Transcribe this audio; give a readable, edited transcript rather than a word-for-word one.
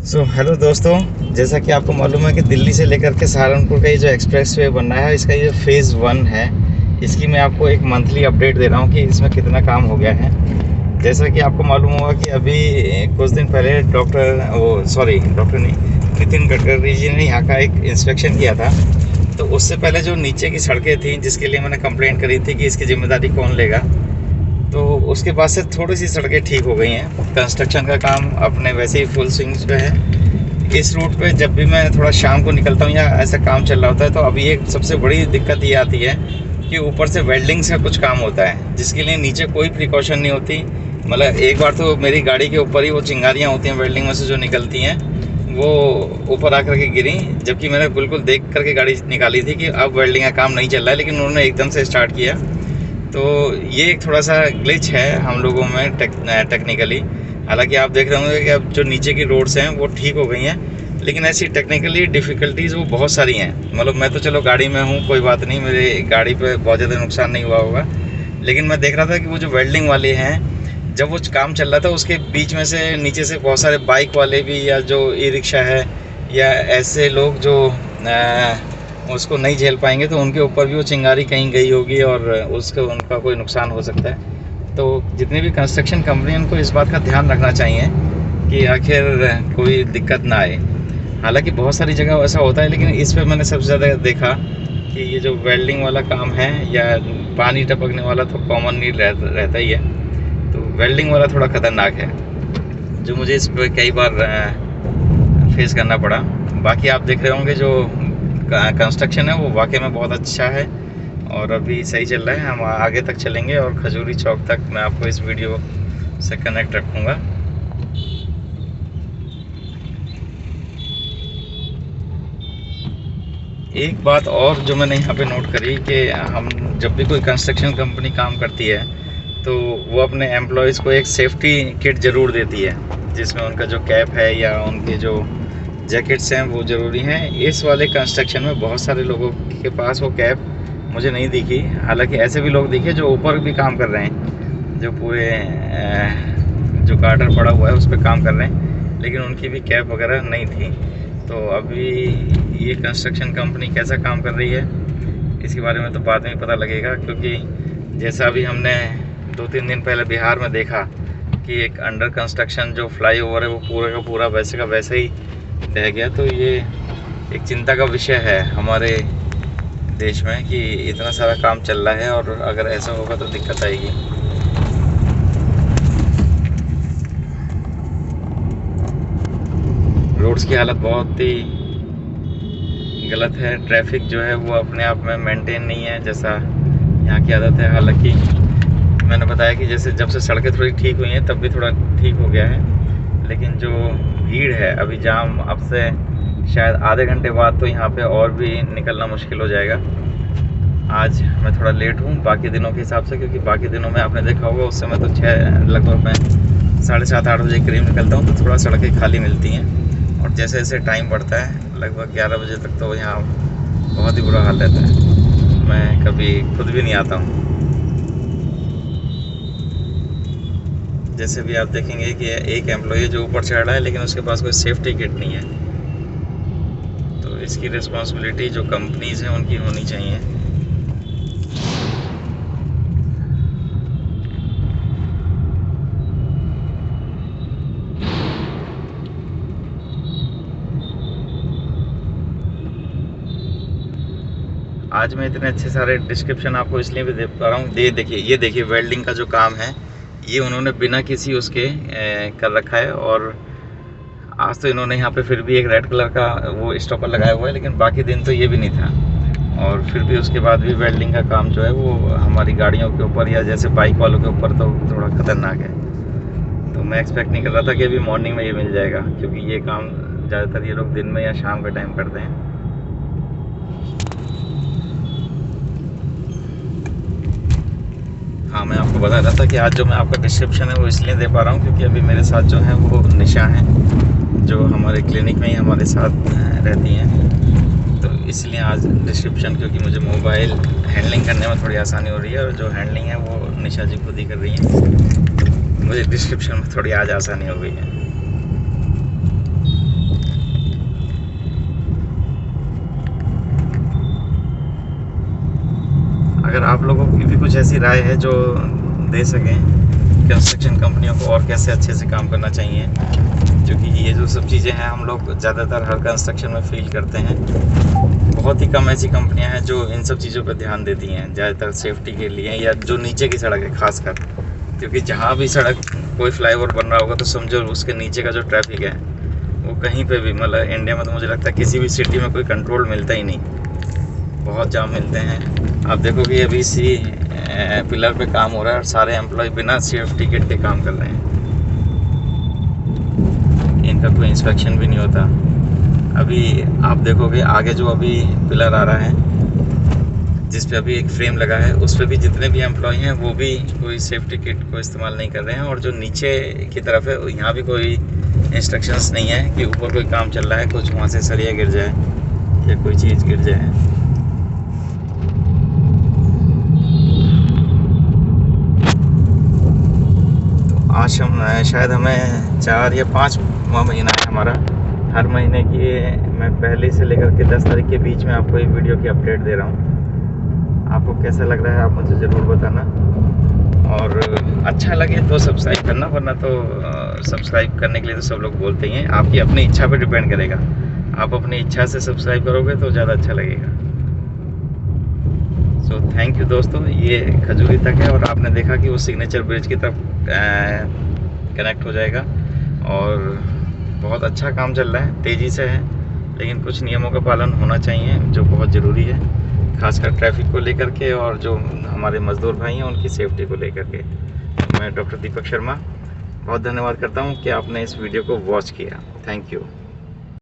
Hello दोस्तों, जैसा कि आपको मालूम है कि दिल्ली से लेकर के सहारनपुर का ये जो एक्सप्रेस वे बन रहा है, इसका ये फेज़ 1 है। इसकी मैं आपको एक मंथली अपडेट दे रहा हूँ कि इसमें कितना काम हो गया है। जैसा कि आपको मालूम होगा कि अभी कुछ दिन पहले डॉक्टर नहीं, नितिन गडकरी जी ने यहाँ का एक इंस्पेक्शन किया था। तो उससे पहले जो नीचे की सड़कें थी, जिसके लिए मैंने कंप्लेंट करी थी कि इसकी जिम्मेदारी कौन लेगा, तो उसके बाद से थोड़ी सी सड़कें ठीक हो गई हैं। कंस्ट्रक्शन का काम अपने वैसे ही फुल स्विंग पे है। इस रूट पे जब भी मैं थोड़ा शाम को निकलता हूँ या ऐसा काम चल रहा होता है, तो अभी एक सबसे बड़ी दिक्कत ये आती है कि ऊपर से वेल्डिंग से कुछ काम होता है, जिसके लिए नीचे कोई प्रिकॉशन नहीं होती। मतलब एक बार तो मेरी गाड़ी के ऊपर ही वो चिंगारियाँ होती हैं वेल्डिंग में से जो निकलती हैं, वो ऊपर आकर के गिरी, जबकि मैंने बिल्कुल देख करके गाड़ी निकाली थी कि अब वेल्डिंग का काम नहीं चल रहा है, लेकिन उन्होंने एकदम से स्टार्ट किया। तो ये एक थोड़ा सा ग्लिच है हम लोगों में टेक्निकली। हालांकि आप देख रहे होंगे कि अब जो नीचे की रोड्स हैं वो ठीक हो गई हैं, लेकिन ऐसी टेक्निकली डिफ़िकल्टीज़ वो बहुत सारी हैं। मतलब मैं तो चलो गाड़ी में हूँ, कोई बात नहीं, मेरी गाड़ी पे बहुत ज़्यादा नुकसान नहीं हुआ होगा, लेकिन मैं देख रहा था कि वो जो वेल्डिंग वाले हैं, जब वो काम चल रहा था उसके बीच में से नीचे से बहुत सारे बाइक वाले भी, या जो ई रिक्शा है, या ऐसे लोग जो उसको नहीं झेल पाएंगे, तो उनके ऊपर भी वो चिंगारी कहीं गई होगी और उसका उनका कोई नुकसान हो सकता है। तो जितनी भी कंस्ट्रक्शन कंपनी, उनको इस बात का ध्यान रखना चाहिए कि आखिर कोई दिक्कत ना आए। हालांकि बहुत सारी जगह ऐसा होता है, लेकिन इस पे मैंने सबसे ज़्यादा देखा कि ये जो वेल्डिंग वाला काम है या पानी टपकने वाला तो कॉमन नीड रहता ही है, तो वेल्डिंग वाला थोड़ा ख़तरनाक है, जो मुझे इस पर कई बार फेस करना पड़ा। बाकी आप देख रहे होंगे जो कंस्ट्रक्शन है वो वाकई में बहुत अच्छा है और अभी सही चल रहा है। हम आगे तक चलेंगे और खजूरी चौक तक मैं आपको इस वीडियो से कनेक्ट रखूँगा। एक बात और जो मैंने यहाँ पे नोट करी कि हम जब भी कोई कंस्ट्रक्शन कंपनी काम करती है, तो वो अपने एम्प्लॉयज़ को एक सेफ्टी किट ज़रूर देती है, जिसमें उनका जो कैप है या उनके जो जैकेट्स हैं वो ज़रूरी हैं। इस वाले कंस्ट्रक्शन में बहुत सारे लोगों के पास वो कैप मुझे नहीं दिखी। हालांकि ऐसे भी लोग दिखे जो ऊपर भी काम कर रहे हैं, जो पूरे जो गार्डर पड़ा हुआ है उस पर काम कर रहे हैं, लेकिन उनकी भी कैप वगैरह नहीं थी। तो अभी ये कंस्ट्रक्शन कंपनी कैसा काम कर रही है, इसके बारे में तो बाद में पता लगेगा, क्योंकि जैसा अभी हमने 2-3 दिन पहले बिहार में देखा कि एक अंडर कंस्ट्रक्शन जो फ्लाईओवर है वो पूरा का पूरा वैसे का वैसे ही रह गया। तो ये एक चिंता का विषय है हमारे देश में कि इतना सारा काम चल रहा है और अगर ऐसा होगा तो दिक्कत आएगी। रोड्स की हालत बहुत ही गलत है। ट्रैफिक जो है वो अपने आप में मेंटेन नहीं है, जैसा यहाँ की आदत है। हालांकि मैंने बताया कि जैसे जब से सड़कें थोड़ी ठीक हुई हैं तब भी थोड़ा ठीक हो गया है, लेकिन जो भीड़ है अभी, जाम अब से शायद आधे घंटे बाद तो यहाँ पे और भी निकलना मुश्किल हो जाएगा। आज मैं थोड़ा लेट हूँ बाकी दिनों के हिसाब से, क्योंकि बाकी दिनों में आपने देखा होगा उस समय तो लगभग मैं 7:30-8 बजे करीब निकलता हूँ, तो थोड़ा सड़कें खाली मिलती हैं। और जैसे जैसे टाइम बढ़ता है लगभग 11 बजे तक तो यहाँ बहुत ही बुरा हाल रहता है। मैं कभी खुद भी नहीं आता हूँ। जैसे भी आप देखेंगे कि एक एम्प्लॉय जो ऊपर चढ़ रहा है, लेकिन उसके पास कोई सेफ्टी किट नहीं है। तो इसकी रिस्पॉन्सिबिलिटी जो कंपनीज हैं उनकी होनी चाहिए। आज मैं इतने अच्छे सारे डिस्क्रिप्शन आपको इसलिए भी दे पा रहा हूँ। ये देखिए वेल्डिंग का जो काम है ये उन्होंने बिना किसी उसके कर रखा है। और आज तो इन्होंने यहाँ पे फिर भी एक रेड कलर का वो स्टॉपर लगाया हुआ है, लेकिन बाकी दिन तो ये भी नहीं था। और फिर भी उसके बाद भी वेल्डिंग का काम जो है वो हमारी गाड़ियों के ऊपर या जैसे बाइक वालों के ऊपर तो थोड़ा ख़तरनाक है। तो मैं एक्सपेक्ट नहीं कर रहा था कि अभी मॉर्निंग में ये मिल जाएगा, क्योंकि ये काम ज़्यादातर ये लोग दिन में या शाम के टाइम करते हैं। हाँ, मैं आपको बता रहा था कि आज जो मैं आपका डिस्क्रिप्शन है वो इसलिए दे पा रहा हूँ क्योंकि अभी मेरे साथ जो है वो निशा हैं, जो हमारे क्लिनिक में ही हमारे साथ रहती हैं। तो इसलिए आज डिस्क्रिप्शन, क्योंकि मुझे मोबाइल हैंडलिंग करने में थोड़ी आसानी हो रही है और जो हैंडलिंग है वो निशा जी खुद ही कर रही हैं। मुझे डिस्क्रिप्शन में थोड़ी आज आसानी हो गई है। अगर आप लोगों की भी कुछ ऐसी राय है जो दे सकें कंस्ट्रक्शन कंपनियों को और कैसे अच्छे से काम करना चाहिए, क्योंकि ये जो सब चीज़ें हैं हम लोग ज़्यादातर हर कंस्ट्रक्शन में फील करते हैं। बहुत ही कम ऐसी कंपनियां हैं जो इन सब चीज़ों पर ध्यान देती हैं, ज़्यादातर सेफ्टी के लिए या जो नीचे की सड़क है खासकर, क्योंकि जहाँ भी सड़क कोई फ्लाईओवर बन रहा होगा तो समझो उसके नीचे का जो ट्रैफिक है वो कहीं पे भी, मतलब इंडिया में तो मुझे लगता है किसी भी सिटी में कोई कंट्रोल मिलता ही नहीं, बहुत जाम मिलते हैं। आप देखोगे अभी इसी पिलर पे काम हो रहा है और सारे एम्प्लॉय बिना सेफ्टी किट के काम कर रहे हैं, इनका कोई इंस्पेक्शन भी नहीं होता। अभी आप देखोगे आगे जो अभी पिलर आ रहा है जिस पे अभी एक फ्रेम लगा है, उस पे भी जितने भी एम्प्लॉय हैं वो भी कोई सेफ्टी किट को इस्तेमाल नहीं कर रहे हैं, और जो नीचे की तरफ है यहाँ भी कोई इंस्ट्रक्शंस नहीं है कि ऊपर कोई काम चल रहा है, कुछ वहाँ से सरिया गिर जाए या कोई चीज़ गिर जाए। तो आज हम शायद हमें 4 या 5वां महीना है हमारा। हर महीने की मैं पहले से लेकर के 10 तारीख के बीच में आपको एक वीडियो की अपडेट दे रहा हूँ। आपको कैसा लग रहा है आप मुझे ज़रूर बताना, और अच्छा लगे तो सब्सक्राइब करना, वरना तो सब्सक्राइब करने के लिए तो सब लोग बोलते ही हैं, आपकी अपनी इच्छा पे डिपेंड करेगा। आप अपनी इच्छा से सब्सक्राइब करोगे तो ज़्यादा अच्छा लगेगा। सो थैंक यू दोस्तों। ये खजूरी तक है और आपने देखा कि वो सिग्नेचर ब्रिज की तरफ कनेक्ट हो जाएगा, और बहुत अच्छा काम चल रहा है, तेज़ी से है, लेकिन कुछ नियमों का पालन होना चाहिए जो बहुत ज़रूरी है, खासकर ट्रैफिक को लेकर के, और जो हमारे मज़दूर भाई हैं उनकी सेफ्टी को लेकर के। मैं डॉक्टर दीपक शर्मा बहुत धन्यवाद करता हूं कि आपने इस वीडियो को वॉच किया। Thank you.